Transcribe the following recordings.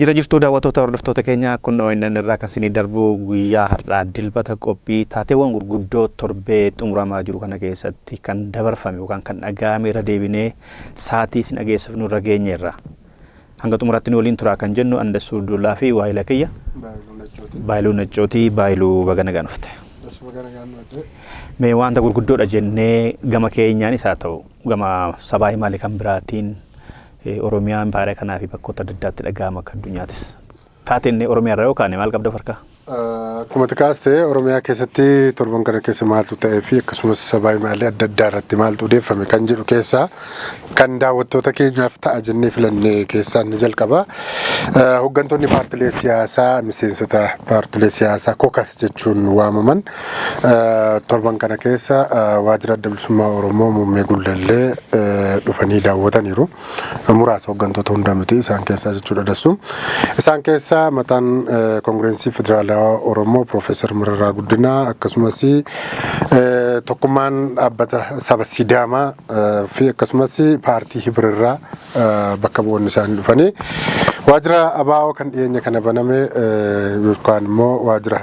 Jira jirtuu daawwattoota hordoftoota keenya kun inni irraa kan isinii darbu guyyaa har'aa dilbata qophii taateewwan gurguddoo torbee xumuramaa jiru kana keessatti kan dabarfame yookaan kan dhaga'ame irra deebinee sa'aatii isin dhageessuuf nurra geenyeerra. Hanga xumuraatti nu waliin turaa kan jennu Andassuu Dullaa fi Waayila Kiyya. Baayiluu Naccootii Baayiluu baga nagaan dhufte. Mee wanta gurguddoodha jennee gama keenyaanis haa ta'u gama sabaa himaalee kan biraatiin Oromiyaan baay'ee kanaa fi bakkoota adda addaatti dhaga'ama akka addunyaatis. Taateen Oromiyaa irraa yookaan maal qabda farka? Akkuma xiqqaastee Oromiyaa keessatti torban kana keessa maaltu ta'ee fi akkasumas sabaa himaalee adda addaa irratti maaltu odeeffame kan jedhu keessaa kan daawwattoota keenyaaf ta'a jennee filannee keessaa ni jalqaba. Hooggantoonni paartilee siyaasaa miseensota paartilee siyaasaa kokas jechuun waamaman torban kana keessa waajjira adda bilisummaa Oromoo muummee Gullallee dhufanii daawwataniiru. Muraasa hooggantoota hundaa miti isaan keessaa jechuudha dassu. Isaan keessaa mataan koongirensii federaalaa Oromoo Profeesar Mararaa Guddinaa akkasumas tokkummaan dhaabbata saba Sidaamaa fi akkasumas paartii Hibrirraa bakka bu'oonni isaanii dhufanii waajjira ABO kan dhiyeenya kana baname yookaan immoo waajjira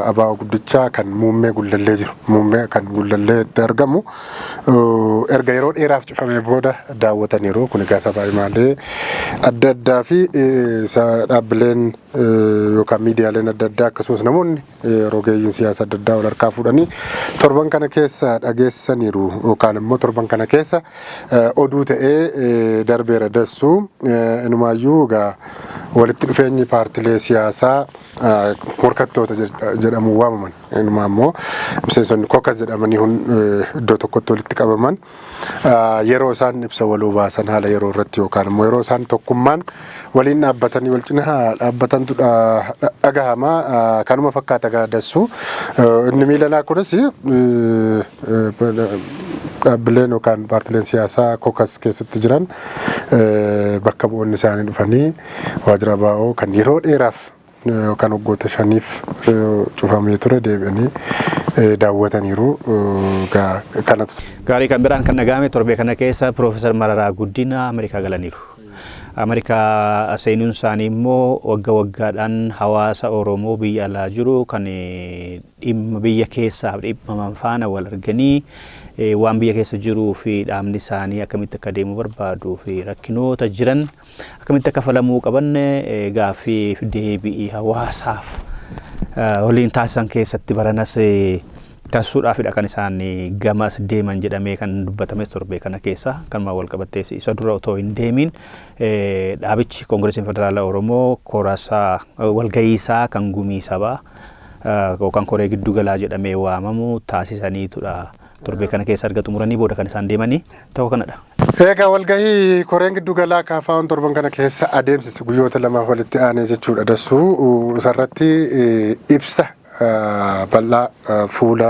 ABO guddichaa kan muummee Gullallee jiru muummee kan Gullalleetti argamu erga yeroo dheeraaf cufamee booda daawwataniiru. Kun egaa sabaa himaalee adda addaa fi dhaabbileen yookaan miidiyaaleen adda addaa akkasumas namoonni rogeeyyiin siyaasa adda addaa wal harkaa fuudhanii torban kana keessa dhageessaniiru yookaan immoo torban kana keessa oduu ta'ee darbeera dassu. Inumaayyuu egaa walitti dhufeenyi paartilee siyaasaa morkattoota jedhamu waamaman inumaa immoo miseensonni kokas jedhamanii iddoo tokkotti walitti qabaman yeroo isaan ibsa waloo baasan haala yeroo irratti yookaan immoo yeroo isaan tokkummaan waliin dhaabbatanii wal cinaa dhaabbatantu dhagahama. Kanuma fakkaata gaadassu inni miilanaa kunis dhaabbileen yookaan paartileen siyaasaa kokas keessatti jiran bakka bu'oonni isaanii dhufanii waajjira ABO kan yeroo dheeraaf yookaan waggoota 5 cufamee ture deebi'anii daawwataniiru. Kanatu gaarii kan biraan kan dhaga'ame torbee kana keessa Profeesar Mararaa Guddinaa Ameerikaa galaniiru. Ameerikaa seenuun isaanii immoo waggaadhaan hawaasa Oromoo biyya alaa jiru kan dhimma biyya keessaa dhimma faana wal arganii waan biyya keessa jiruu fi dhaabni isaanii akkamitti akka deemu barbaaduu fi rakkinoota jiran akkamitti akka falamuu qaban gaaffii deebii hawaasaaf waliin taasisan keessatti baranas taasisuudhaafidha kan isaan gamas deeman jedhamee kan dubbatames torbee kana keessa kan wal qabatee isa dura otoo hin deemin dhaabichi koongiresiin federaalaa Oromoo korasaa walgayiisaa kan gumii sabaa yookaan koree giddu galaa jedhamee waamamu taasisaniitudha. Torbee kana keessa arga xumuranii booda kan isaan deemanii ta'uu kanadha. Egaa walgahii koreen giddu galaa kaafaan torban kana keessa adeemsise guyyoota lamaaf walitti aanee jechuudha dassu isarratti ibsa bal'aa fuula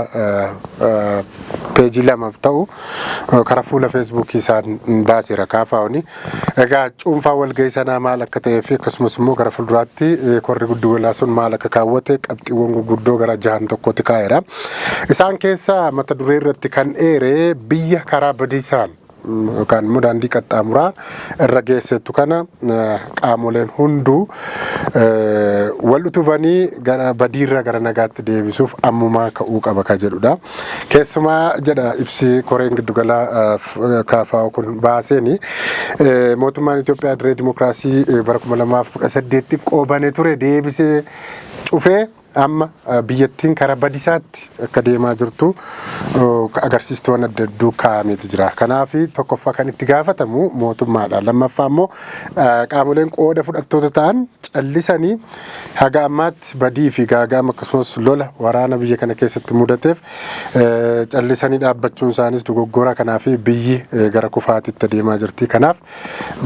peejii lamaaf ta'u karaa fuula feesbuukii isaan baaseera kaafaa'uni. Egaa cuunfaa walgahii sanaa maal akka ta'ee fi akkasumas immoo gara fuulduraatti korri giddu galaa sun maal akka kaawwate qabxiiwwan gurguddoo gara 6 kaa'eera. Isaan keessaa mata duree irratti kan dheere biyya karaa badiisaan yookaan immoo daandii qaxxaamuraa irra geessettu kana qaamoleen hunduu wal utubanii gara badiirra gara nagaatti deebisuuf ammumaa ka'uu qaba kan jedhudha. Keessumaa jedha ibsi koreen giddu galaa kaafaa kun baaseeni mootummaan Itoophiyaa dirree dimokiraasii bara 2018 qoobane ture deebisee cufee amma biyyattiin karaa badiisaatti akka deemaa jirtu agarsiistuuwwan adda addaa kaa'ameetu jira. Kanaaf tokkoffaa kan itti gaafatamu mootummaadha. Lammaffaa immoo qaamoleen qooda fudhattoota ta'an callisanii haga ammaatti badii fi gaaga'ama akkasumas lola waraana biyya kana keessatti mudateef callisanii dhaabbachuun isaanis dogoggora. Kanaaf biyyi gara kufaatitti deemaa jirti. Kanaaf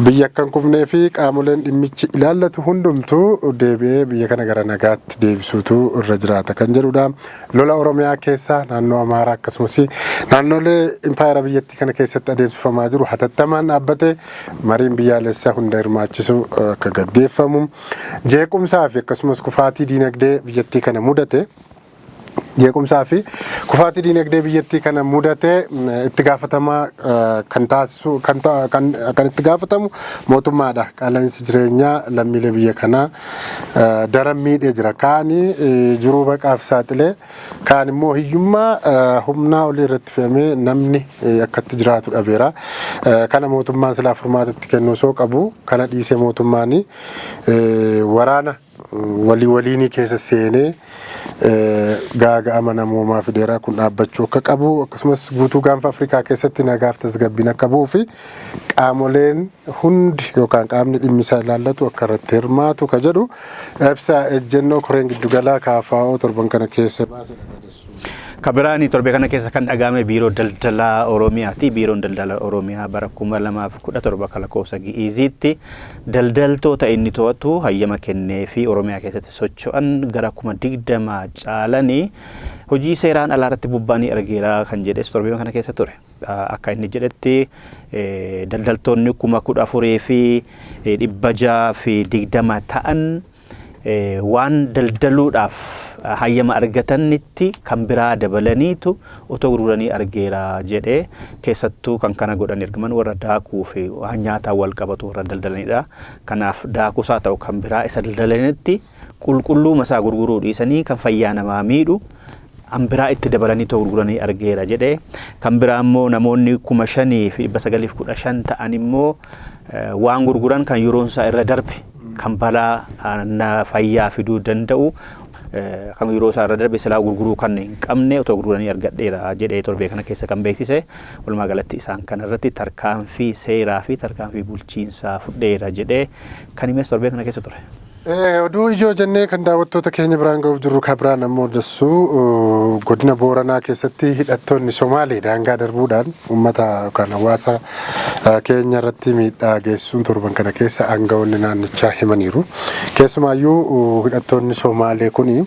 biyya akka hin kufnee fi qaamoleen dhimmichi ilaallatu hundumtuu deebi'ee biyya kana gara nagaatti deebisuutu irra jiraata kan jedhudha. Lola Oromiyaa keessa naannoo Amaaraa akkasumas naannolee impaayera biyyattii kana keessatti adeemsifamaa jiru hatattamaan dhaabbate mariin biyyaalessaa hunda hirmaachisu akka gaggeeffamu jeequmsaa fi akkasumas kufaatii diinagdee biyyattii kana mudate jeequmsaa fi kufaatii dinagdee biyyattii kana mudate itti gaafatamaa kan taasisu kan itti gaafatamu mootummaadha. Qaala'insi jireenyaa lammiilee biyya kanaa daran miidhee jira. Kaanii jiruu baqaaf saaxilee kaan immoo hiyyummaa humnaa olii irratti fe'amee namni akkatti jiraatu dhabeera. Kana mootummaan silaa furmaatatti kennuu osoo qabu kana dhiisee mootummaan waraana waliinii keessa seenee gaaga'ama namoomaa fideeraa kun dhaabbachuu akka qabu akkasumas guutuu gaanfa Afrikaa keessatti nagaaf tasgabbiin akka bu'uu fi qaamoleen hundi yookaan qaamni dhimmi isaa ilaallatu akka irratti hirmaatu ka jedhu ibsa ejjennoo koreen giddugalaa KFO torban kana keessa baase. Kabiraani torbe kana keessa kan dhagahame biiroo daldalaa Oromiyaati. Biiroon daldalaa Oromiyaa bara 2017 kalaqoosa gi'iziitti daldaltoota inni to'atu hayyama kennee fi Oromiyaa keessatti socho'an gara 20 caalanii hojii seeraan alaa irratti bobba'anii argeera kan jedhes torbe kana keessa ture. Akka inni jedhetti daldaltoonni 14,000 fi 620 ta'an waan daldaluudhaaf hayyama argatanitti kan biraa dabalaniitu otoo gurguranii argeera jedhee keessattuu kan kana godhan ergaman warra daakuu fi waan nyaataan wal qabatu warra daldalanidha. Kanaaf daakuusaa ta'u kan biraa isa daldalanitti qulqulluu masaa gurguruu dhiisanii kan fayyaa namaa miidhu an biraa itti dabalanii otoo gurguranii argeera jedhee kan biraa immoo namoonni 5,915 ta'an immoo waan gurguran kan yeroon isaa irra darbe kan balaa fayyaa fiduu danda'u kan yeroo isaa irra darbe silaa gurguruu kan hin qabne otoo gurguranii argadheera jedhee torbee kana keessa kan beeksise. Walumaa galatti isaan kana irratti tarkaanfii seeraa fi tarkaanfii bulchiinsaa fudheera jedhee kan himes torbee kana keessa ture. Oduu ijoo jennee kan daawwattoota keenya biraan ga'uuf jirru kabiraan ammoo dassuu godina Booranaa keessatti hidhattoonni Somaalee daangaa darbuudhaan uummata yookaan hawaasa keenya irratti miidhaa geessuun torban kana keessa aangawoonni naannichaa himaniiru. Keessumaayyuu hidhattoonni Somaalee kuni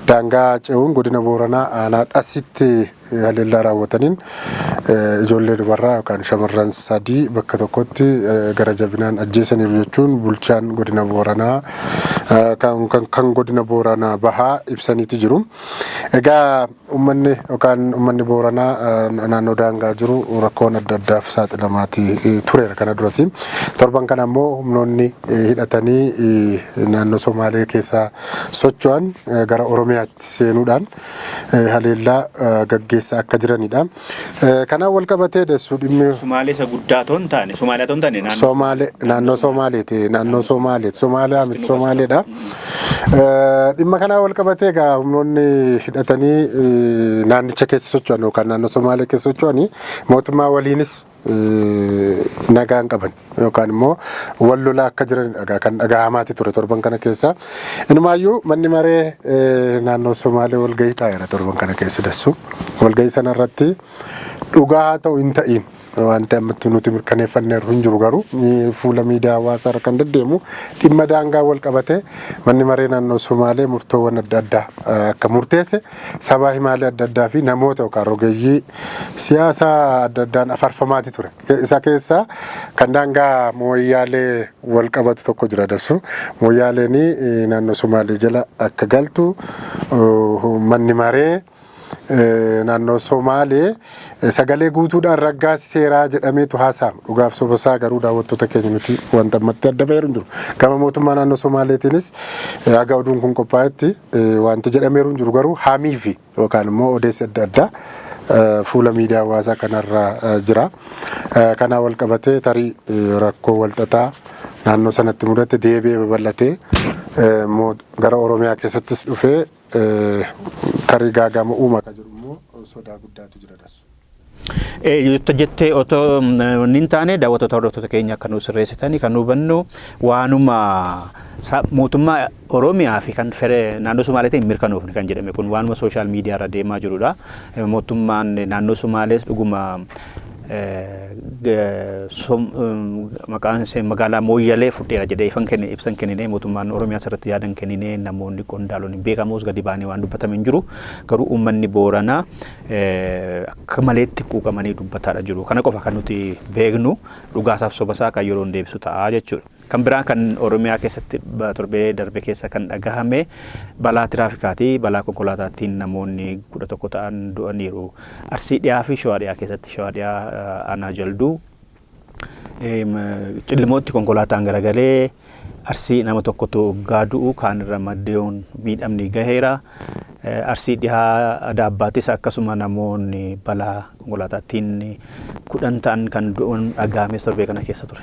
daangaa ce'uun godina Booranaa aanaa dhasitti haleellaa raawwataniin ijoollee dubaraa yookaan shamarran 3 bakka tokkotti gara jabinaan ajjeesaniiru jechuun bulchaan godina Booranaa kan godina Booranaa bahaa ibsaniitu jiru. Egaa uummanni Booranaa naannoo daangaa jiru rakkoon adda addaaf saaxilamaati tureera kana durasi. Torban kana immoo humnoonni hidhatanii naannoo Somaalee keessaa socho'an gara Oromiyaatti seenuudhaan haleellaa gaggeessaa akka jiranidha. Kanaan wal qabatee dassuu dhimmi Somaalee isa guddaa toon taane Somaaliyaa toon taane naannoo Somaaleeti naannoo Somaaleeti Somaaliyaa miti Somaaleedha. Dhimma kanaan wal qabatee egaa humnoonni hidhatanii naannicha keessa socho'an yookaan naannoo Somaalee keessa socho'anii mootummaa waliinis nagaan qaban yookaan immoo wal lolaa akka jiranidha kan dhagahamaati ture torban kana keessa. Inumaayyuu manni maree naannoo Somaalee walgahii taa'eera torban kana keessa dassu. Walgahii sanarratti dhugaa haa ta'u hin ta'iin wanti ammatti nuti mirkaneeffanneeru hin jiru garuu fuula miidiyaa hawaasaa irra kan deddeemu dhimma daangaa wal qabate manni maree naannoo Somaalee murtoowwan adda addaa akka murteesse sabaa himaalee adda addaa fi namoota yookaan rogeeyyii siyaasaa adda addaan afarfamaati ture. Isa keessaa kan daangaa Mooyyaalee wal qabatu tokko jira dassu. Mooyyaaleen naannoo Somaalee jala akka galtu manni maree naannoo Somaalee sagalee guutuudhaan raggaasi seeraa jedhameetu haasa'ama. Dhugaaf sobasaa garuu daawwattoota keenya nuti wanta ammatti adda baheeru hin jiru. Gama mootummaa naannoo Somaaleetiinis haga oduun kun qophaa'etti wanti jedhameeru hin jiru garuu haamii fi yookaan immoo odeessi adda addaa fuula miidiyaa hawaasaa kanarra jira. Kanaa wal qabatee tarii rakkoo walxaxaa naannoo sanatti mudate deebi'ee babal'atee gara Oromiyaa keessattis dhufee tarii gaagama uumaa kan jedhu immoo sodaa guddaatu jira dassu. Yoo jettee otoo hin taane daawwattoota hordoftoota keenya akka nu sirreessitanii kan hubannu waanuma mootummaa Oromiyaa fi kan fedhe naannoo Somaaleetiin mirkanoofne kan jedhame kun waanuma sooshaal miidiyaa irra deemaa jirudha. Mootummaan naannoo Somaalees dhuguma maqaan ishee magaalaa Mooyyalee fudheera jedhee ibsan kennine mootummaan Oromiyaa irratti yaadan kennine namoonni qondaalonni beekamoos gadi baanii waan dubbatame hin jiru. Garuu uummanni Booranaa akka maleetti quuqamanii dubbataadha jiru. Kana qofa kan nuti beeknu dhugaasaaf sobasaa kan yeroo deebisu ta'a jechuudha. Kan biraa kan Oromiyaa keessatti torbee darbe keessa kan dhagahame balaa tiraafikaati. Balaa konkolaataatiin namoonni 11 ta'an du'aniiru. Arsii dhiyaa fi Shawaa dhiyaa keessatti Shawaa dhiyaa aanaa jalduu Cillimootti konkolaataan garagalee Arsii nama tokkotu gaadu'u kaanirra maddeeyoon miidhamni gaheera. Arsii dhihaa Daabbaattis akkasuma namoonni balaa konkolaataatiin 10 ta'an kan du'an dhagahame torbee kana keessa ture.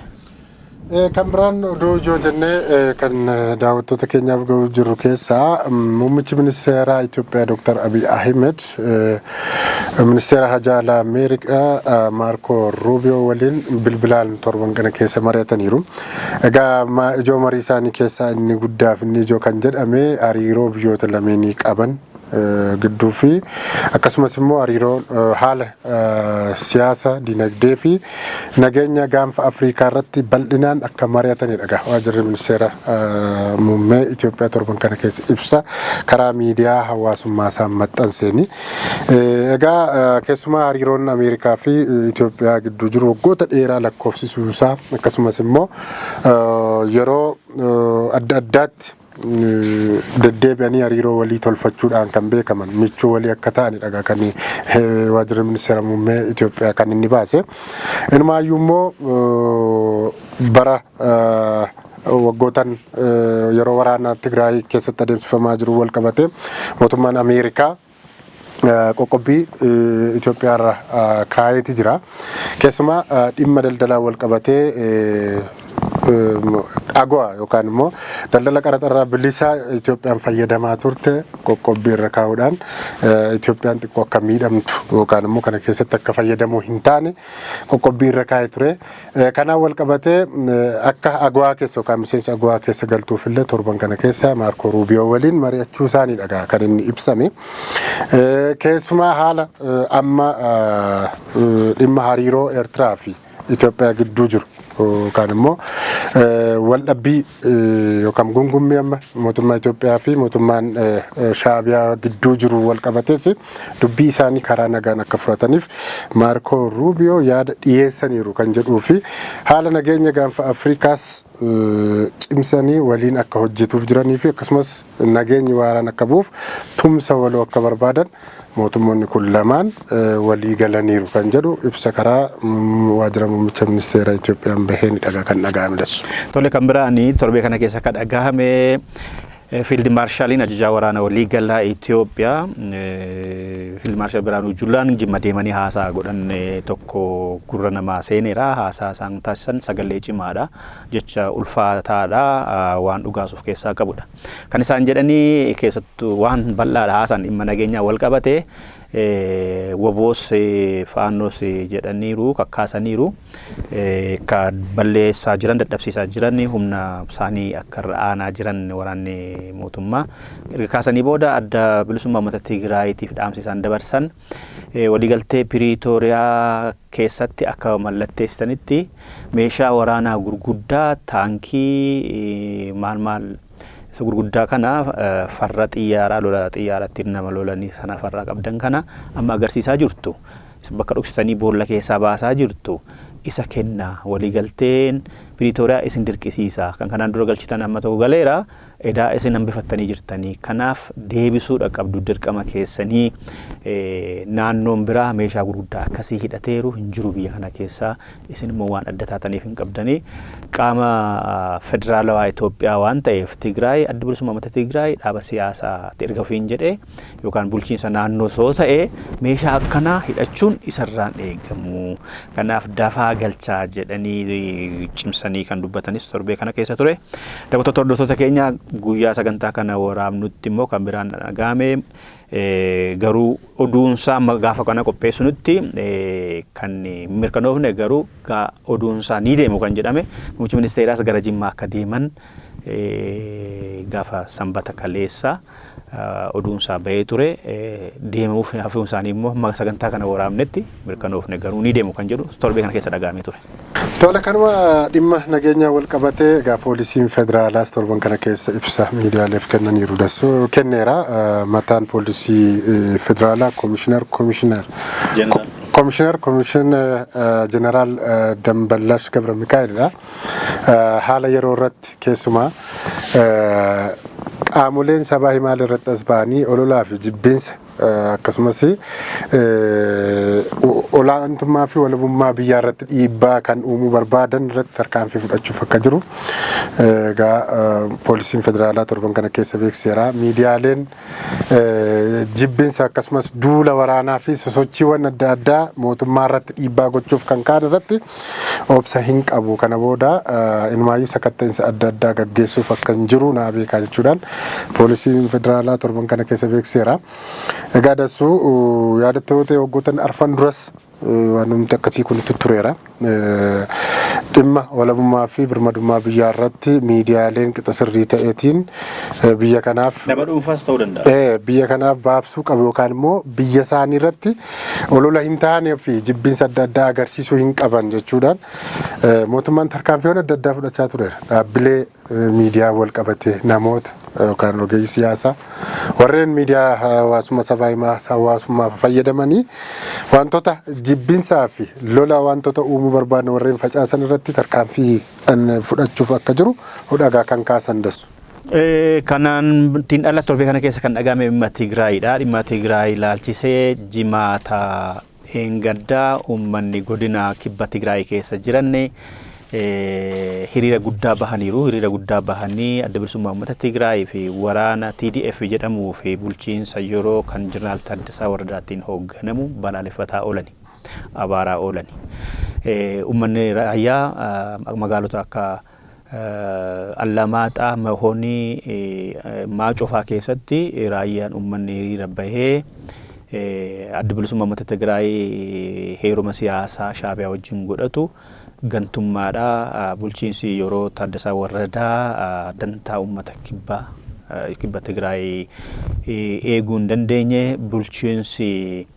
Kan biraan oduu ijoo jennee kan daawwattoota keenyaaf ga'uu jiru keessaa muummichi ministeeraa Itoophiyaa Dr. Abiy Ahmed ministeera hajaa alaa Ameerikaa Maarko Ruubiyoo waliin bilbilaan torban kana keessa mari'ataniiru. Egaa ijoo marii isaanii keessaa inni guddaa fi inni ijoo kan jedhame hariiroo biyyoota lameenii qaban gidduu fi akkasumas immoo hariiroo haala siyaasa dinagdee fi nageenya gaanfa Afrikaa irratti bal'inaan akka mari'atanidha. Waajjirri ministeera muummee Itoophiyaa torban kana keessa ibsa karaa miidiyaa hawaasummaa isaan maxxanseeni. Egaa keessumaa hariiroon Ameerikaa fi Itoophiyaa gidduu jiru waggoota dheeraa lakkoofsisuu isaa akkasumas immoo yeroo adda addaatti deddeebi'anii hariiroo walii tolfachuudhaan kan beekaman michuu walii akka ta'anidha kan waajjirri ministeera muummee Itoophiyaa kan inni baase. Inumaayyuu immoo bara waggootan yeroo waraana Tigraay keessatti adeemsifamaa jiru wal qabate mootummaan Ameerikaa qoqqobbii Itoophiyaa irra kaa'eeti jira. Keessumaa dhimma daldalaa wal qabatee agwaa yookaan immoo daldala qaraxarraa bilisaa Itoophiyaan fayyadamaa turte qoqqobbii irra kaa'uudhaan Itoophiyaan xiqqoo akka miidhamtu yookaan immoo kana keessatti akka fayyadamuu hin taane qoqqobbii irra kaa'ee ture. Kanaan wal qabatee akka agwaa keessa yookaan miseensa agwaa keessa galtuufillee torban kana keessa Maarko Ruubiyoo waliin mari'achuu isaaniidha kan inni ibsame. Keessumaa haala amma dhimma hariiroo Eertiraa fi Itoophiyaa gidduu jiru kan immoo wal dhabbii yookaan gungummii amma mootummaa Itoophiyaa fi mootummaan Shaabiyaa gidduu jiru wal qabates dubbii isaanii karaa nagaan akka furataniif Maarko Ruubiyoo yaada dhiyeessaniiru kan jedhuu fi haala nageenya gaanfa Afrikaas cimsanii waliin akka hojjetuuf jiranii fi akkasumas nageenyi waaraan akka bu'uuf tumsa waloo akka barbaadan mootummoonni kun lamaan walii galaniiru kan jedhu ibsa karaa waajjira muummicha ministeera Itoophiyaan baheenidha kan dhaga'ame. Tole kan biraani torbee kana keessa kan dhagahame Fiild Maarshaaliin ajajaa waraana waliigalaa Itoophiyaa Fiild Maarshaal Biraanuu Jullaan Jimma deemanii haasaa godhan tokko gurra namaa seeneera. Haasaa isaan taasisan sagalee cimaadha. Jecha ulfaataadha waan dhugaasuuf keessaa qabudha. Kan isaan jedhanii keessattuu waan bal'aadha haasaan dhimma nageenyaa wal qabate waboos faannoos jedhaniiru kakkaasaniiru kan balleessaa jiran dadhabsiisaa jiran humna isaanii akka aanaa jiran waraanni mootummaa erga kaasanii booda adda bilisummaa uummata Tigraayiitiif dhaamsa isaan dabarsan waliigaltee Piriitooriyaa keessatti akka mallatteessitanitti meeshaa waraanaa gurguddaa taankii maal gurguddaa kana farra xiyyaaraa lola xiyyaaratti nama lolanii sana farra qabdan kana amma agarsiisaa jirtu. Bakka dhoksitanii boolla keessaa baasaa jirtu. Isa kennaa waliigalteen Piriitooriyaa isin dirqisiisa kan kanaan dura galchitan amma ta'u galeera edaa isin hambifattanii jirtanii kanaaf deebisuudha qabdu dirqama keessanii naannoon biraa meeshaa gurguddaa akkasii hidhateeru hin jiru biyya kana keessaa isin immoo waan adda taataniif hin qabdanii qaama federaalawaa Itoophiyaa waan ta'eef Tigraay adda bilisummaa uummata Tigraay dhaaba siyaasaatti erga ofiin jedhee yookaan bulchiinsa naannoo soo ta'ee meeshaa akkanaa hidhachuun isarraan eegamu kanaaf dafaa galchaa jedhanii cimsanii kan dubbatanis torbee kana keessa ture. Daawwattoota hordoftoota keenya guyyaa sagantaa kana waraabnutti immoo kan biraan dhagahame garuu oduunsaa gaafa kana qopheessunutti kan mirkanoofne garuu oduunsaa ni deemu kan jedhame muummichi ministeeraas gara Jimmaa akka deeman gaafa sanbata kaleessa oduunsaa bahee ture deemuuf hafuun isaanii immoo sagantaa kana waraabnetti mirkanoofne garuu ni deemu kan jedhu torbee kana keessa dhagahame ture. Tole kanuma dhimma nageenya wal qabatee egaa poolisiin federaalaas torban kana keessa ibsa miidiyaaleef kennaniiru kenneera mataan poolisii federaalaa koomishinar Komishin Jeneraal Damballash Gabra Mikaa'elidha. Haala yeroo irratti keessumaa qaamoleen sabaa himaa irratti as ba'anii ololaa fi jibbinsa akkasumas olaantummaa fi walabummaa biyyaa irratti dhiibbaa kan uumuu barbaadan irratti tarkaanfii fudhachuuf akka jiru poolisiin federaalaa torban kana keessa beeksiseera. Miidiyaaleen jibbinsa akkasumas duula waraanaa fi sosochiiwwan adda addaa mootummaa irratti dhiibbaa gochuuf kan kaan irratti obsa hin qabu. Kana booda inumaayyuu sakatta'insa adda addaa gaggeessuuf akka hin jiru naa beekaa jechuudhaan poolisiin federaalaa torban kana keessa beeksiseera. Egaa dasuu yaadattoo ta'e waggoottan arfan duras waan nuti akkasii kun tureera. Dhimma walabummaa fi birmadummaa biyyaa irratti miidiyaaleen qixa sirrii ta'eetiin biyya kanaaf nama dhuunfaas ta'uu danda'a. Biyya kanaaf baabsuu qabu yookaan immoo biyya isaanii irratti olola hin taanee fi jibbinsa adda addaa agarsiisuu hin qaban jechuudhaan mootummaan tarkaanfiiwwan adda addaa fudhachaa tureera. Dhaabbilee miidiyaa wal qabatee namoota yookaan ogeeyyii siyaasaa warreen miidiyaa hawaasummaa sabaa himaa hawaasummaa fayyadamanii wantoota jibbinsaa fi lola wantoota uumuu barbaadan warreen facaasan irratti tarkaanfii fudhachuuf akka jiru hodhagaa kan kaasan dastu. Kanaan dhala torbee kana keessa kan dhagahame dhimma Tigraayidha. Dhimma Tigraay ilaalchisee jimaata gaddaa uummanni godina kibba Tigraay keessa jiran hiriira guddaa bahaniiru. Hiriira guddaa bahanii adda bilisummaa uummata Tigraay fi waraana TDF jedhamuu fi bulchiinsa yeroo kan Jeneraal Taaddasaa Wardaatiin hoogganamu balaaleffataa oolani. Abaaraa oolani. Uummanni raayyaa magaalota akka Allamaaxaa, Mahoonii, Maacofaa keessatti raayyaan uummanni hiriira bahee adda bilisummaa uummata Tigraay heeruma siyaasaa Shaabiyaa wajjin godhatu gantummaadha. Bulchiinsi yeroo Taaddasaa Warradaa dantaa uummata kibba Tigraay eeguu hin dandeenye bulchiinsi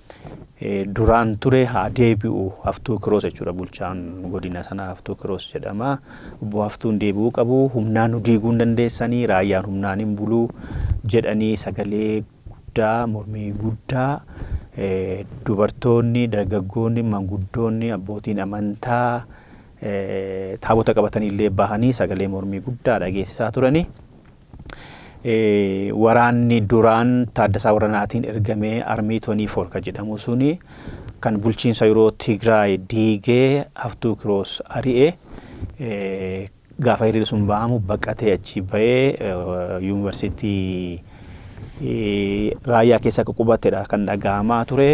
duraan ture haa deebi'u. Haftuu Kiroos jechuudha bulchaan godina sanaa Haftuu Kiroos jedhama. Obbo Haftuun deebi'uu qabu. Humnaan nu diiguu hin dandeessanii raayyaan humnaan hin buluu jedhanii sagalee guddaa mormii guddaa dubartoonni, dargaggoonni, manguddoonni, abbootiin amantaa taabota qabatanii illee bahanii sagalee mormii guddaa dhageessisaa turani. Waraanni duraan Taaddasaa Warranaatiin ergamee armii 24 kan jedhamu suni kan bulchiinsa yeroo Tigraay diigee Haftuu Kiroos ari'ee gaafa hiriirri sun ba'amu baqatee achi bahee yuunivarsiitii raayyaa keessa qubateedha kan dhaga'amaa ture.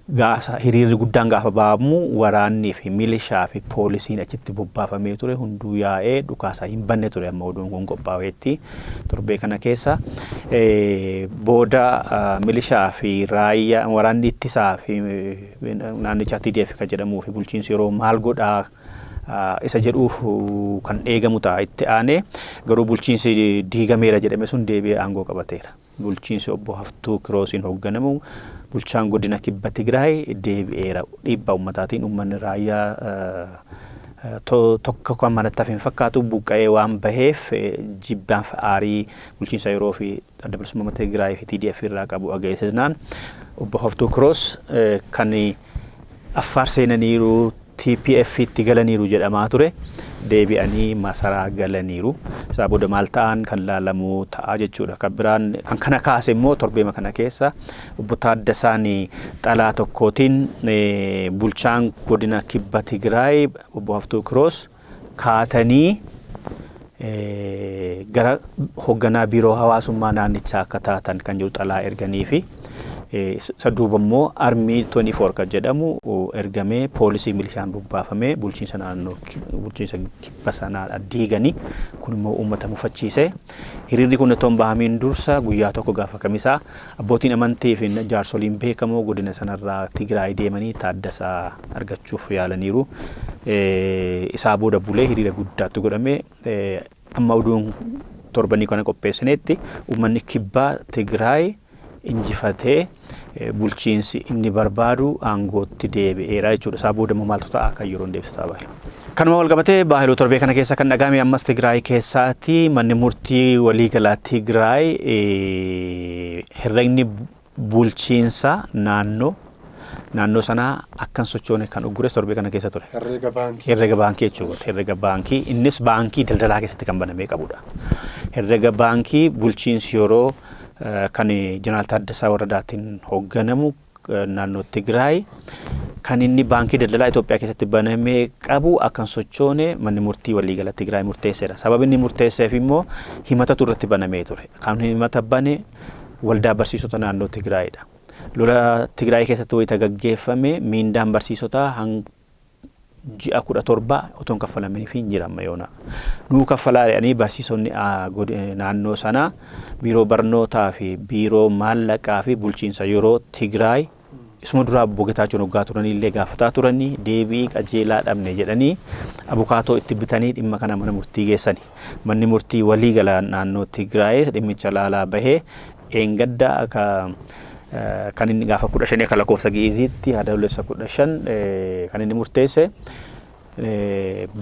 Hiriirri guddaan gaafa ba'amu waraannii fi milishaa fi poolisiin achitti bobbaafamee ture. Hunduu yaa'ee dhukaasaa hin banne ture amma oduun kun qophaa'eetti torbee kana keessa. Booda milishaa fi raayyaa waraanni ittisaa fi naannichaa TDF kan jedhamuu fi bulchiinsi yeroo maal godhaa isa jedhuuf kan eegamu ta'a. Itti aanee garuu bulchiinsi diigameera jedhame sun deebi'ee aangoo qabateera. Bulchiinsi obbo Haftuu Kiroosiin hoogganamu bulchaan godina kibba Tigraay deebi'eera. Dhiibbaa uummataatiin uummanni raayyaa tokko kan manatti hin fakkaatu buqqa'ee waan baheef jibbaan aarii bulchiinsa yeroo fi adda bilisummaa uummata Tigraay fi TDF irraa qabu agarsiisnaan obbo Haftuu Kiroos kan Affaar seenaniiru TPF itti galaniiru jedhamaa ture. Deebi'anii masaraa galaniiru. Isaa booda maal ta'an kan laalamu ta'a jechuudha. Kan biraan kan kana kaase immoo torbeema kana keessa obbo Taaddasaan xalaa tokkootiin bulchaan godina kibba Tigraay obbo Haftuu Kiroos kaatanii gara hoogganaa biiroo hawaasummaa naannichaa akka taatan kan jiru xalaa erganii fi saduuba immoo armii 24 kan jedhamu ergamee poolisii milishaan bobbaafamee bulchiinsa naannoo bulchiinsa kibba sanaa diiganii kun immoo uummata mufachiise. Hiriirri kun otoo hin bahamiin dursa guyyaa tokko gaafa kamisaa abbootiin amantii fi jaarsoliin beekamoo godina sanarraa Tigraay deemanii Taaddasaa argachuuf yaalaniiru. Isaa booda bulee hiriira guddaatti godhame. Amma oduun torbanii kana qopheessinetti uummanni kibbaa Tigraay injifatee bulchiinsi inni barbaadu aangootti deebi'eera jechuudha. Isaa booda maaltu ta'a kan yeroon deebisataa baay'ee. Kanuma wal qabatee baahiluu torbee kana keessa kan dhagahame ammas Tigraay keessaatti manni murtii waliigalaa Tigraay herregni bulchiinsa naannoo naannoo sanaa akkan sochoone kan uggures torbee kana keessa ture. Herreega baankii. Herreega baankii jechuudha. Herreega baankii innis baankii daldalaa keessatti kan banamee qabudha. Herreega baankii bulchiinsi yeroo kan Jeneraal Taaddasaa Waradaatiin hoogganamu naannoo Tigraay kan inni baankii daldalaa Itoophiyaa keessatti banamee qabu akkan sochoone manni murtii waliigala Tigraay murteesseera. Sababni inni murteesseef immoo himata turratti banamee ture. Kan himata bane waldaa barsiisota naannoo Tigraayidha. Lola Tigraay keessatti wayita gaggeeffame miindaan barsiisotaa ji'a 17 otoon kaffalamanii fi jiran mayoona. Nuu kaffalaa jedhanii barsiisonni naannoo sanaa biiroo barnootaa fi biiroo maallaqaa fi bulchiinsa yeroo Tigraay isuma duraa bogetaachuun hoggaa turanii illee gaafataa turanii deebii qajeelaa dhabne jedhanii abukaatoo itti bitanii dhimma kana mana murtii geessani. Manni murtii waliigala naannoo Tigraay dhimmicha laalaa bahee eengadda akka kan inni gaafa 15 akka lakkoofsa gi'iziitti adoolessa 15 kan inni murteesse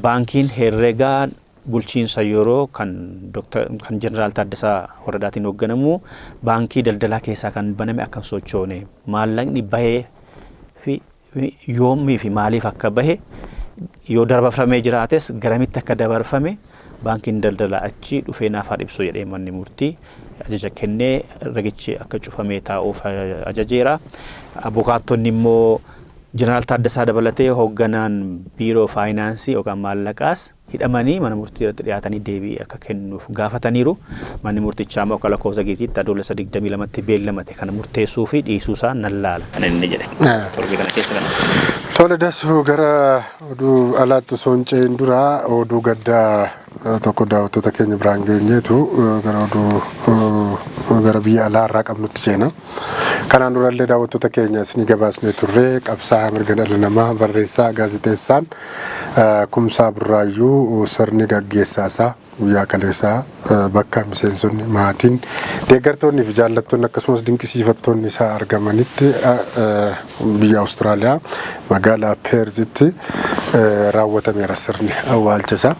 baankiin herreegaa bulchiinsa yeroo kan Jeneraal Taaddasaa Waradaatiin hoogganamu baankii daldalaa keessaa kan baname akkan sochoone maallaqni bahee fi yoomii fi maaliif akka bahe yoo dabarfamee jiraates garamitti akka dabarfame baankiin daldalaa achi dhufee naaf haa ibsu jedhee manni murtii ajaja kennee ragichi akka cufamee taa'uuf ajajeera. Abukaattonni immoo Jeneraal Taaddasaa dabalatee hoogganaan biiroo faayinaansii yookaan maallaqaas hidhamanii mana murtii irratti dhiyaatanii deebii akka kennuuf gaafataniiru. Manni murtichaa immoo akka lakkoofsa gi'iziitti adoolessa 22tti beellamate kana murteessuu fi dhiisuusaa nan laala kan inni jedhe. Torbee kana keessa kana. Tole dasuu gara oduu alaatti sonceen dura oduu gaddaa tokko daawwattoota keenya biraan geenyeetu gara oduu gara biyya alaa irraa qabnutti seena. Kanaan durallee daawwattoota keenya isinii gabaasnee turre qabsaa'aa mirga dhala namaa barreessaa gaazexeessaan Kumsaa Burraayyuu sirni gaggeessaasaa guyyaa kaleessaa bakka miseensonni maatiin deeggartoonni fi jaallattoonni akkasumas dinqisiifattoonni isaa argamanitti biyya Awustiraaliyaa magaalaa Peerzitti raawwatameera sirni awwaalchasaa.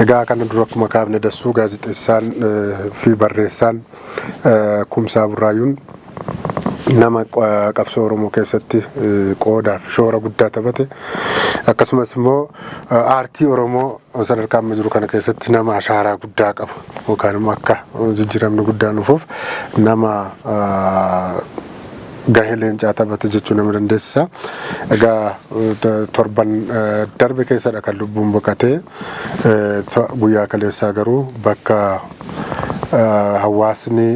Egaa kana dura akkuma kaafne dassuu gaazexeessaan fi barreessaan Kumsaa Burraayyuun nama qabsoo Oromoo keessatti qoodaa fi shoora guddaa taphate akkasumas immoo aartii Oromoo sadarkaa amma jiru kana keessatti nama ashaaraa guddaa qabu yookaan immoo akka jijjiiramni guddaan dhufuuf nama gahee leencaa taphate jechuun nama dandeessisa. Egaa torban darbe keessadha kan lubbuun boqatee guyyaa kaleessaa garuu bakka hawaasni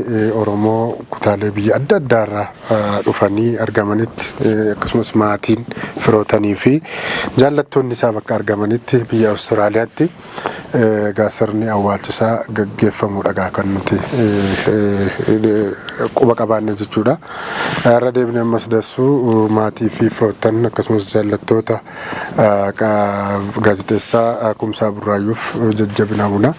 Oromoo kutaalee biyya adda addaarraa dhufanii argamanitti akkasumas maatiin firootanii fi jaallattoonni isaa bakka argamanitti biyya Awustiraaliyaatti sirni awwaalchisaa gaggeeffamuudha kan nuti quba qabaanne jechuudha. Irra deebinee ammas dassuu maatii fi firoottan akkasumas jaallattoota gaazexeessaa Kumsaa Burraayyuuf jajjabina hawwina.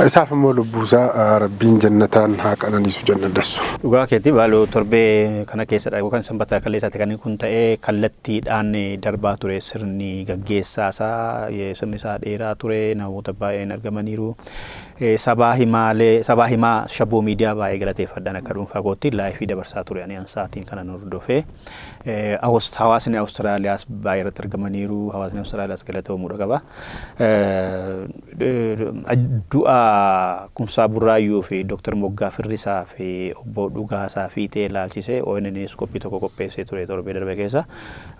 Isaaf immoo lubbuusaa rabbiin jannataan haa qananiisu jenna dassu. Dhugaa keetti baaloo torbee kana keessadha yookaan sanbata kaleessaatti kan kun ta'ee kallattiidhaan darbaa ture sirni gaggeessaasaa sirni isaa dheeraa ture namoota baay'een argamaniiru. Sabaa himaa Shaboo miidiyaa baay'ee galateeffadhaan akka dhuunfaa kootti laayifii dabarsaa ture ani ansaatiin kana hordofee hawaasni Awustiraaliyaas baay'ee irratti argamaniiru hawaasni Awustiraaliyaas galatoomuu qaba. Du'a Kumsaa Burraayyuu fi Dr. Moggaa Firrisaa fi obbo Dhugaasaa Fiixee ilaalchisee ONN's qophii tokko qopheessee ture torbee darbe keessa.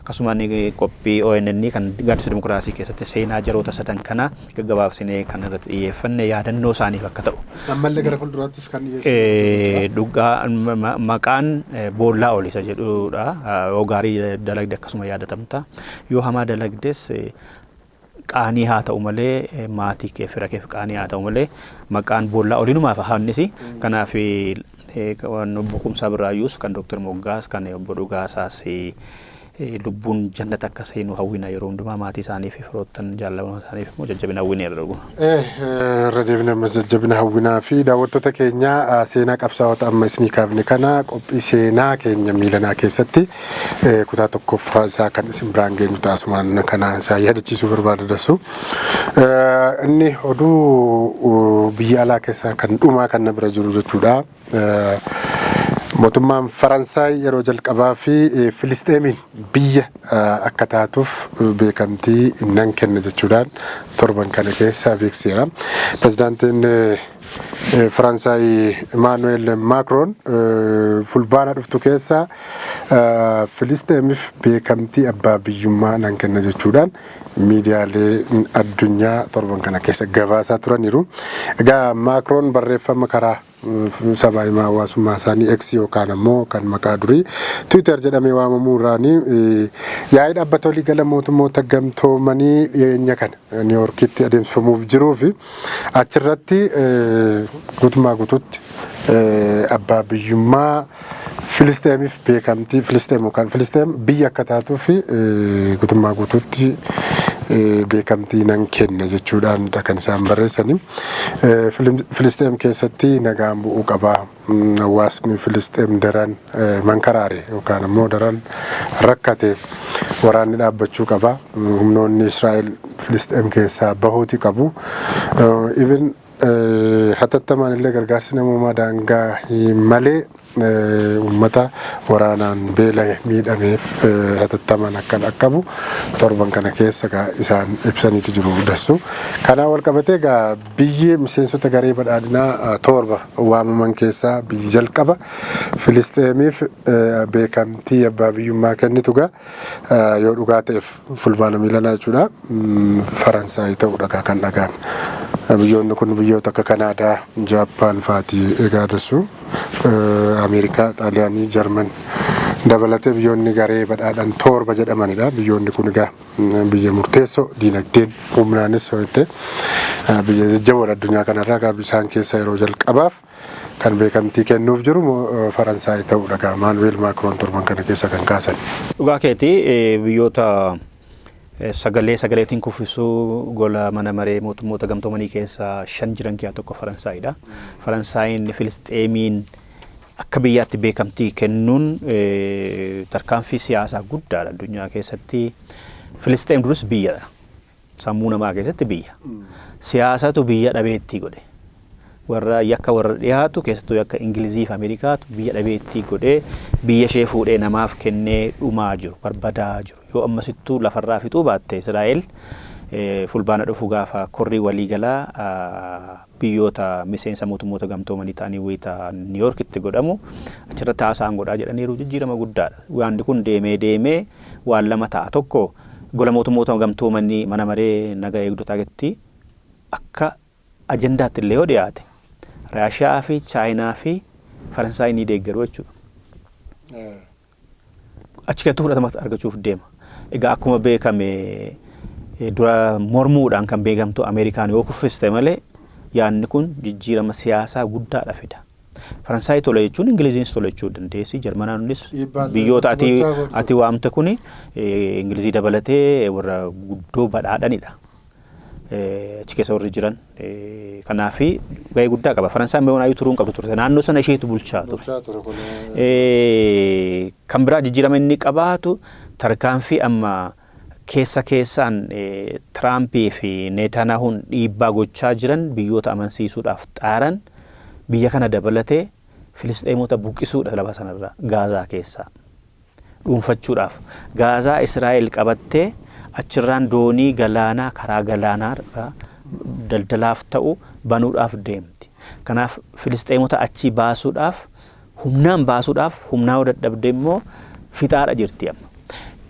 Akkasumas qophii ONN kan gaaddisa dimokiraasii keessatti seenaa jaroota sadan kana gaggabaabsinee kan irratti xiyyeeffanne yaadannoo isaaniif akka ta'u. Ammallee gara fuulduraattis kan dhiyeessu. Dhugaa maqaan boollaa ol isa jedhudha. Yoo gaarii dalagde akkasuma yaadatamta. Yoo hamaa dalagdes qaanii haa ta'u malee maatii kee fira keef qaanii haa ta'u malee maqaan boollaa oliinumaaf haannisi. Kanaaf obbo Kumsaa Burraayyuus kan Dr. Moggaas kan obbo Dhugaasaas lubbuun jannata akka seenu hawwina yeroo hundumaa maatii isaanii fi firoottan jaallatamoo isaaniif immoo jajjabina hawwineerra dhugu. Irra deebinee ammas jajjabina hawwinaa fi daawwattoota keenya seenaa qabsaa'ota amma isinii kaafne kana qophii seenaa keenya miilanaa keessatti kutaa tokkoffaa isaa kan isin biraan geenyu taasumaan kana isaa yaadachiisuu barbaada dassu. Inni oduu biyya alaa keessaa kan dhumaa kan na bira jiru jechuudha. mootummaan Faransaay yeroo jalqabaa fi Filisteemiin biyya akka taatuuf beekamtii nan kenna jechuudhaan torban kana keessa beeksiseera. Pirezidaantiin Faransaay Emmanuel Macron fulbaana dhuftu keessa Filisteemiif beekamtii abbaa biyyummaa nan kenna jechuudhaan miidiyaalee addunyaa torban kana keessa gabaasaa turaniiru. Egaa Macron barreeffama karaa sabaa himaa hawaasummaa isaanii X yookaan ammoo kan maqaa durii Twitter jedhamee waamamuu irraanii yaa'ii dhaabbata waliigala mootummoota gamtoomanii dhiyeenya kana Niiwuorkitti adeemsifamuuf jiruu fi achirratti guutummaa guutuutti abbaa biyyummaa Filisteemiif beekamtii Filisteem yookaan Filisteem biyya akka taatuu fi guutummaa guutuutti beekamtii nan kenna jechuudhaan kan isaan barreessani. Filisteem keessatti nagaan bu'uu qaba. Hawaasni Filisteem daran mankaraare yookaan ammoo daran rakkate waraanni dhaabbachuu qaba. Humnoonni Israa'el Filisteem keessaa bahuuti qabu. Even hatattamaan illee gargaarsi namummaa daangaa malee uummata waraanaan beela miidhameef hatattamaan akkan akkabu torban kana keessa isaan ibsaniiti jiru dassu. Kanaan wal qabatee egaa biyyi miseensota garee badhaadhinaa torba waamaman keessaa biyyi jalqaba Filisteemiif beekamtii abbaa biyyummaa kennitu yoo dhugaa ta'eef fulbaana miilanaa jechuudha Faransaay ta'uudha kan dhagaan. Biyyoonni kun biyyoota akka Kanaadaa, Jaappaan fa'aati egaa dassu. Ameerikaa, Xaaliyaanii, Jarman dabalatee biyyoonni garee badhaadhan torba jedhamanidha. Biyyoonni kun egaa biyya murteessoo diinagdeen humnaanis ho'ite biyya jajjaboodha addunyaa kanarraa isaan keessa yeroo jalqabaaf kan beekamtii kennuuf jiru Faransaay ta'uudha. Emmanuel Macron torban kana keessa kan kaasan. Dhugaa keetii biyyoota sagaleetiin kuffisuu gola mana maree mootummoota gamtoomanii keessaa 5 jiran keessaa tokko Faransaayidha. Faransaayinn Filisteemiin akka biyyaatti beekamtii kennuun tarkaanfii siyaasaa guddaadha addunyaa keessatti. Filisteem durus biyyadha. Sammuu namaa keessatti biyya. Siyaasatu biyya dhabeettii godhe. Warra yakka warra dhiyaatu keessattuu yakka Ingilizii fi Ameerikaatu biyya dhabeettii godhee biyya ishee fuudhee namaaf kennee dhumaa jiru, barbadaa jiru. Yoo ammasittuu lafarraa fixuu baatte Israa'el fulbaana dhufu gaafa korrii waliigalaa biyyoota miseensa mootummoota gamtoomanii ta'anii wayita Niiwuorkitti godhamu achirratti haasaan godhaa jedhaniiru jijjiirama guddaadha. Waanti kun deemee waan lama ta'a. Tokko gola mootummoota gamtoomanii mana maree nagaa eegdotaa gatti akka ajendaatti illee yoo dhiyaate Raashiyaa fi Chaayinaa fi Faransaay ni deeggaru jechuudha. Achi keessatti fudhatama argachuuf deema. Egaa akkuma beekame dura mormuudhaan kan beekamtu Ameerikaan yoo kuffiste malee yaanni kun jijjiirama siyaasaa guddaadha fida. Faransaay tola jechuun Ingiliziinis tola jechuu dandeessi. Jarmanaanis biyyoota ati waamte kuni Ingilizii dabalatee warra guddoo badhaadhanidha. Achi keessa warri jiran kanaafi gahee guddaa qaba. Faransaay meewwanaayyuu turuun qabdu turte. Naannoo sana isheetu bulchaa ture. Kan biraa jijjiirama inni qabaatu tarkaanfii amma keessaan Tiraampii fi Netanyahuun dhiibbaa gochaa jiran biyyoota amansiisuudhaaf xaaran biyya kana dabalatee Filisteemota buqqisuudha lafa sanarraa Gaazaa keessaa dhuunfachuudhaaf Gaazaa Israa'el qabattee achirraan doonii galaanaa karaa galaanaa daldalaaf ta'u banuudhaaf deemti. Kanaaf Filisteemota achi baasuudhaaf humnaan humnaa dadhabde immoo fixaadha jirti amma.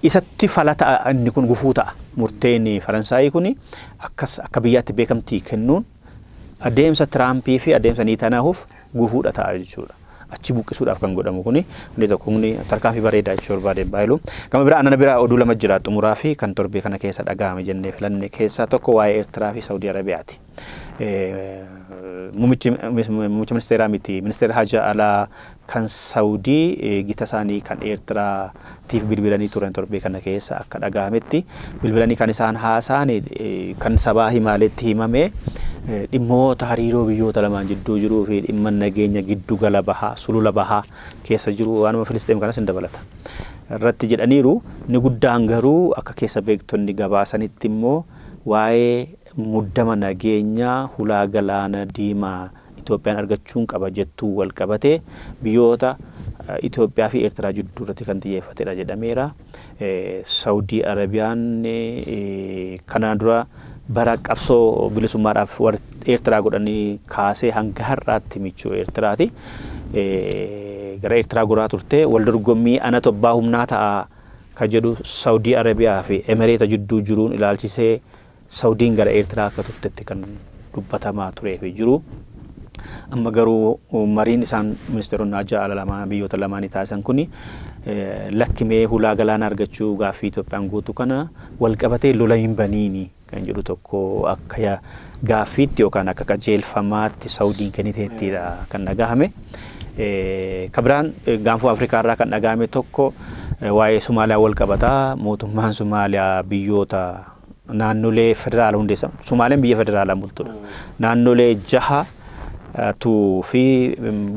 Isatti falata inni kun gufuu ta'a. Murteen Faransaay kun akka biyyaatti beekamtii kennuun adeemsa Tiraampii fi adeemsa Netanyahuuf gufuudha ta'a jechuudha. Achi buqqisuudhaaf kan godhamu kuni inni tokko kuni tarkaanfii bareedaa jechuu barbaade baayilu. Gama biraa anana biraa oduu lama jira xumuraa fi kan torbee kana keessa dhaga'ame jennee filanne keessaa tokko waa'ee Eertiraa fi Saawudii Arabiyaati. Muummichi ministeeraa miti ministeera Haja Alaa kan Saawudii gita isaanii kan Eertiraatiif bilbilanii turan torbee kana keessa akka dhaga'ametti bilbilanii kan isaan haasaan kan sabaa himaaleetti himame dhimmoota hariiroo biyyoota lamaan jidduu jiruu fi dhimma nageenya giddu gala bahaa sulula bahaa keessa jiru waanuma Filisteem kanas hin dabalata. Irratti jedhaniiru ni guddaan garuu akka keessa beektonni gabaasanitti immoo waa'ee muddama nageenyaa hulaa galaana diimaa Itoophiyaan argachuun qaba jettuu wal qabatee biyyoota Itoophiyaa fi Eertiraa jidduu irratti kan xiyyeeffatedha jedhameera. Saawudii Arabiyaan kanaan dura bara qabsoo bilisummaadhaaf warra Eertiraa godhanii kaasee hanga har'aatti michuu Eertiraati. Gara Eertiraa goraa turte wal dorgommii ana tobbaa humnaa ta'a ka jedhu Saawudii Arabiyaa fi Emireeta jidduu jiruun ilaalchisee Saawudiin gara Eertiraa akka turtetti kan dubbatamaa turee fi jiru. Amma garuu mariin isaan ministeeronni ajaa ala lamaan biyyoota lamaanii taasisan kuni lakkimee hulaa galaana argachuu gaaffii Itoophiyaan gootu kana wal qabatee lola hin baniini kan jedhu tokko akka gaaffiitti yookaan akka qajeelfamaatti Saawudiin kenniteettidha kan dhagahame. Kabiraan gaanfuu Afrikaa irraa kan dhagahame tokko waa'ee Somaaliyaa wal qabataa. Mootummaan Somaaliyaa biyyoota naannolee federaala hundeessan. Somaaliyaan biyya federaalaa bultudha. Naannolee 6 fi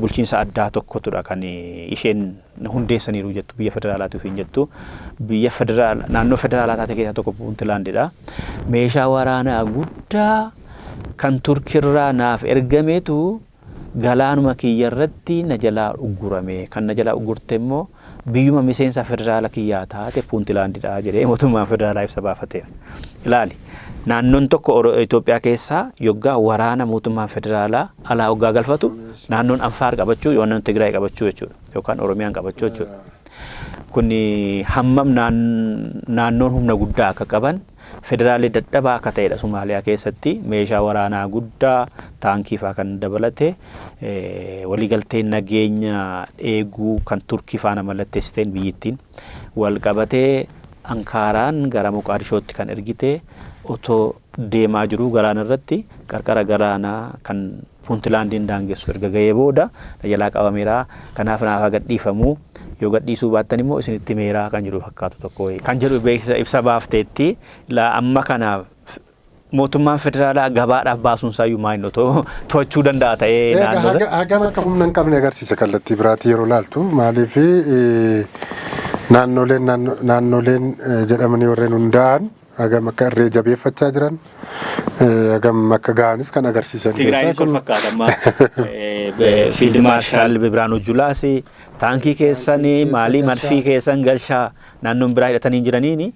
bulchiinsa addaa tokkotudha kan isheen hundeessaniiru jettu biyya federaalaatu hin jettu. Biyya federaala naannoo federaalaa taate keessaa tokko Puuntlaandidha. Meeshaa waraanaa guddaa kan Turkiirraa naaf ergameetu galaanuma kiyya irratti na jalaa uggurame. Kan na jalaa uggurte immoo biyyuma miseensa federaala kiyyaa taate Puuntlaandidha jedhee mootummaan federaalaa ibsa baafateera. Ilaali. Naannoon tokko Itoophiyaa keessaa yoggaa waraana mootummaan federaalaa alaa hoggaa galfatu naannoon Anfaar qabachuu naannoon Tigraay qabachuu jechuudha yookaan Oromiyaan qabachuu jechuudha. Kuni hammam naannoon humna guddaa akka qaban federaalii dadhabaa akka ta'edha Somaaliyaa keessatti meeshaa waraanaa guddaa taankii fa'aa kan dabalate waliigaltee nageenya eeguu kan Turkii faana mallatteessiteen biyyittiin wal qabatee Ankaaraan gara Moqaadishootti kan ergite otoo deemaa jiru galaana irratti qarqara galaanaa kan Puuntlaandiin daangessu erga ga'ee booda jalaa qabameera. Kanaaf naaf gadhiifamuu yoo gadhiisuu baattan immoo isinitti meeraa kan jedhu fakkaatu tokko kan jedhu beeksisa ibsa baafteetti amma kanaaf mootummaan federaalaa gabaadhaaf baasuun isaayyuu maal to'achuu danda'a ta'ee naannoodha. Hagam akka humna hin qabne agarsiisa kallattii biraatti yeroo laaltu maaliif naannoleen jedhamanii warreen hundaa'an hagam akka irree jabeeffachaa jiran hagam akka ga'anis kan agarsiisan keessaa kun fakkaata amma fiild maarshaal Biraanuu Juulaas taankii keessanii maalii marfii keessan galshaa naannoon biraa hidhatanii jiraniini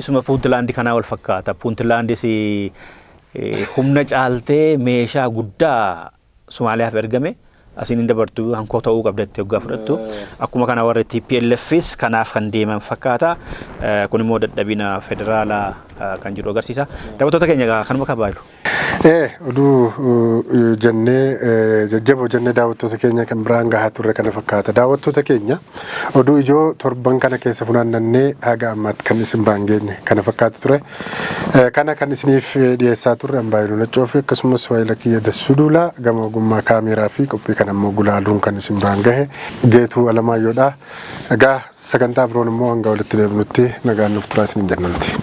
isuma Puuntlaandii kanaa wal fakkaata. Puuntlaandis humna caaltee meeshaa guddaa Somaaliyaaf ergame asiin dabartuu hankoo ta'uu qabdatti hoggaa fudhattu akkuma kana warri TPLFs kanaaf kan deeman fakkaata. Kun immoo dadhabina federaalaa kan jiru agarsiisa. Daawwattoota keenya kanuma kabaalu. Oduu jennee jajjaboo jennee daawwattoota keenya kan biraan gahaa turre kana fakkaata. Daawwattoota keenya oduu ijoo torban kana keessa funaannannee haga ammaatti kan isin biraan geenye kana fakkaata ture. Kana kan isiniif dhiyeessaa turre Ambaayiluu Naccoo fi akkasumas waa'ila kiyya Dassuu Duulaa gama ogummaa kaameeraa fi qophii kana immoo gulaaluun kan isin biraan gahe Geetuu Alamaayyoodha. Egaa sagantaa biroon immoo hanga walitti deebinutti nagaan nuuf turaa isin jennanti.